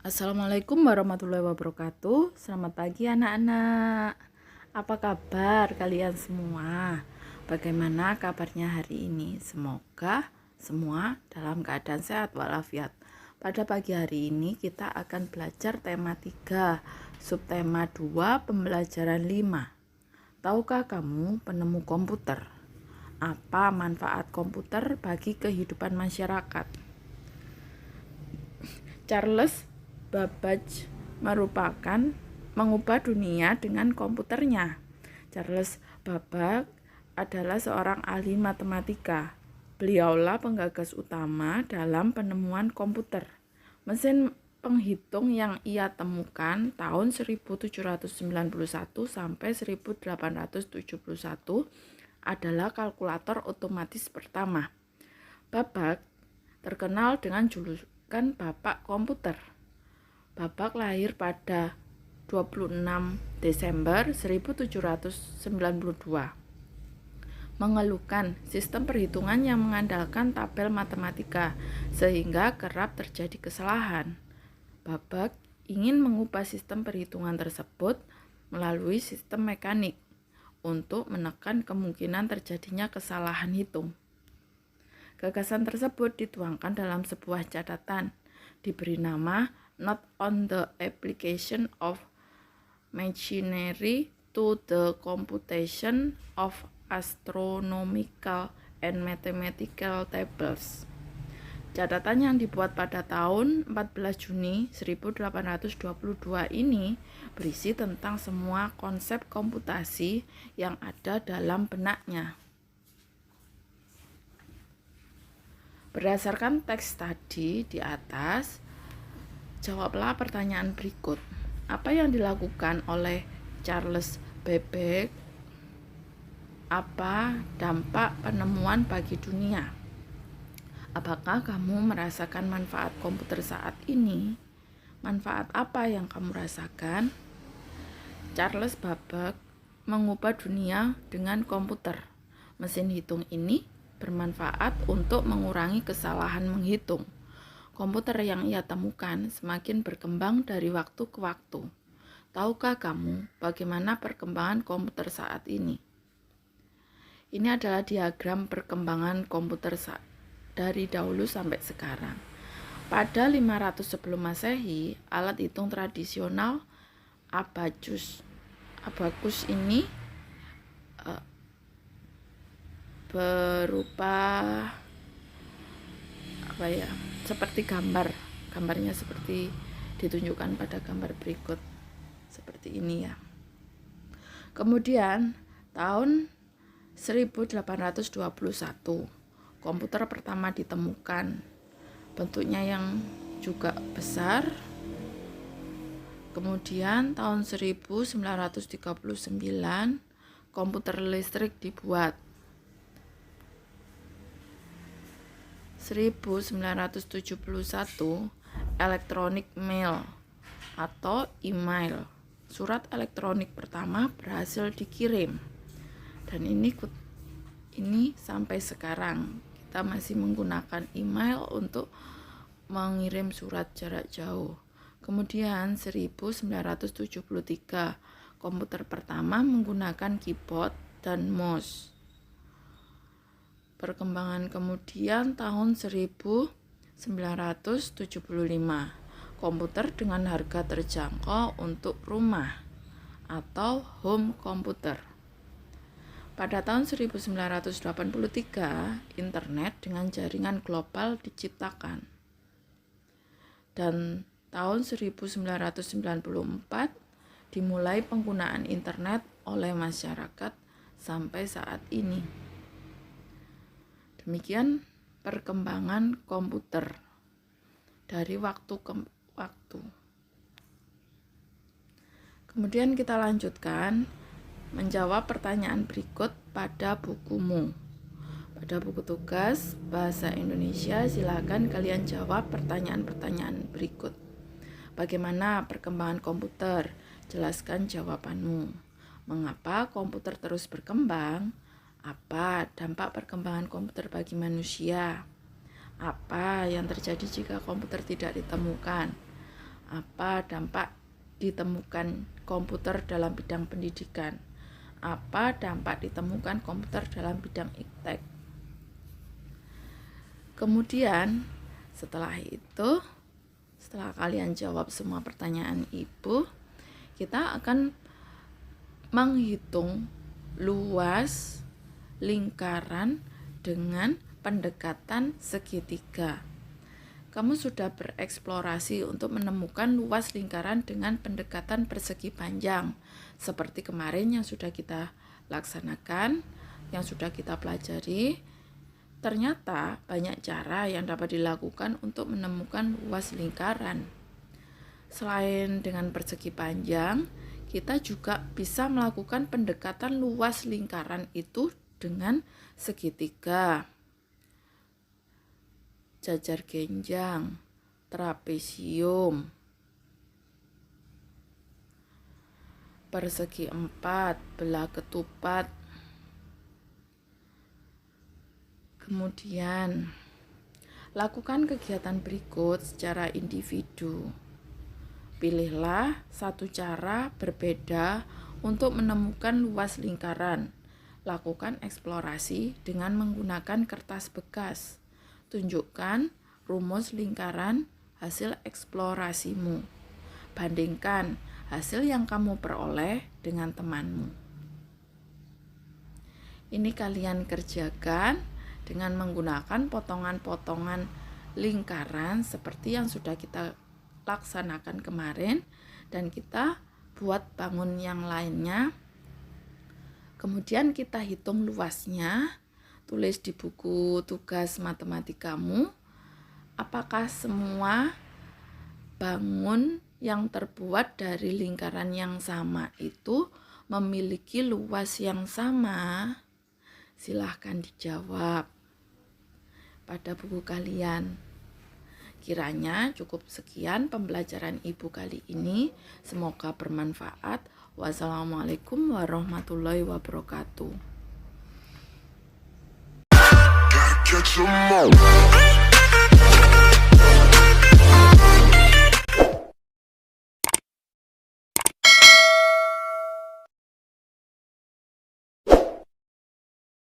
Assalamualaikum warahmatullahi wabarakatuh. Selamat pagi anak-anak. Apa kabar kalian semua? Bagaimana kabarnya hari ini? Semoga semua dalam keadaan sehat walafiat. Pada pagi hari ini kita akan belajar tema 3, subtema 2, pembelajaran 5. Tahukah kamu penemu komputer? Apa manfaat komputer bagi kehidupan masyarakat? Charles Babbage mengubah dunia dengan komputernya. Charles Babbage adalah seorang ahli matematika. Beliaulah penggagas utama dalam penemuan komputer. Mesin penghitung yang ia temukan tahun 1791 sampai 1871 adalah kalkulator otomatis pertama. Babbage terkenal dengan julukan Bapak Komputer. Babbage lahir pada 26 Desember 1792. Mengeluhkan sistem perhitungan yang mengandalkan tabel matematika sehingga kerap terjadi kesalahan. Babbage ingin mengubah sistem perhitungan tersebut melalui sistem mekanik untuk menekan kemungkinan terjadinya kesalahan hitung. Gagasan tersebut dituangkan dalam sebuah catatan, diberi nama Note on the Application of Machinery to the Computation of Astronomical and Mathematical Tables. Catatan yang dibuat pada tahun 14 Juni 1822 ini berisi tentang semua konsep komputasi yang ada dalam benaknya. Berdasarkan teks tadi di atas, jawablah pertanyaan berikut. Apa yang dilakukan oleh Charles Babbage? Apa dampak penemuan bagi dunia? Apakah kamu merasakan manfaat komputer saat ini? Manfaat apa yang kamu rasakan? Charles Babbage mengubah dunia dengan komputer. Mesin hitung ini bermanfaat untuk mengurangi kesalahan menghitung. Komputer yang ia temukan semakin berkembang dari waktu ke waktu. Tahukah kamu bagaimana perkembangan komputer saat ini? Ini adalah diagram perkembangan komputer dari dahulu sampai sekarang. Pada 500 sebelum Masehi, alat hitung tradisional abacus ini berupa seperti gambarnya seperti ditunjukkan pada gambar berikut seperti ini ya. Kemudian tahun 1821 komputer pertama ditemukan, bentuknya yang juga besar. Kemudian tahun 1939 komputer listrik dibuat. 1971 electronic mail atau email, surat elektronik pertama berhasil dikirim. Dan ini sampai sekarang kita masih menggunakan email untuk mengirim surat jarak jauh. Kemudian 1973 komputer pertama menggunakan keyboard dan mouse. Perkembangan kemudian tahun 1975 komputer dengan harga terjangkau untuk rumah atau home computer. Pada tahun 1983 internet dengan jaringan global diciptakan. Dan tahun 1994 dimulai penggunaan internet oleh masyarakat sampai saat ini. Demikian perkembangan komputer dari waktu ke waktu. Kemudian kita lanjutkan menjawab pertanyaan berikut pada bukumu. Pada buku tugas Bahasa Indonesia, silakan kalian jawab pertanyaan-pertanyaan berikut. Bagaimana perkembangan komputer? Jelaskan jawabanmu. Mengapa komputer terus berkembang? Apa dampak perkembangan komputer bagi manusia? Apa yang terjadi jika komputer tidak ditemukan? Apa dampak ditemukan komputer dalam bidang pendidikan? Apa dampak ditemukan komputer dalam bidang iptek? Kemudian setelah kalian jawab semua pertanyaan ibu, kita akan menghitung luas lingkaran dengan pendekatan segitiga. Kamu sudah bereksplorasi untuk menemukan luas lingkaran dengan pendekatan persegi panjang, seperti kemarin yang sudah kita laksanakan, yang sudah kita pelajari. Ternyata banyak cara yang dapat dilakukan untuk menemukan luas lingkaran. Selain dengan persegi panjang, kita juga bisa melakukan pendekatan luas lingkaran itu dengan segitiga, jajar genjang, trapesium, persegi empat, belah ketupat. Kemudian, lakukan kegiatan berikut secara individu. Pilihlah satu cara berbeda untuk menemukan luas lingkaran. Lakukan eksplorasi dengan menggunakan kertas bekas. Tunjukkan rumus lingkaran hasil eksplorasimu. Bandingkan hasil yang kamu peroleh dengan temanmu. Ini kalian kerjakan dengan menggunakan potongan-potongan lingkaran seperti yang sudah kita laksanakan kemarin, dan kita buat bangun yang lainnya. Kemudian kita hitung luasnya, tulis di buku tugas matematikamu apakah semua bangun yang terbuat dari lingkaran yang sama itu memiliki luas yang sama. Silahkan dijawab pada buku kalian. Kiranya cukup sekian pembelajaran ibu kali ini. Semoga bermanfaat. Wassalamualaikum warahmatullahi wabarakatuh.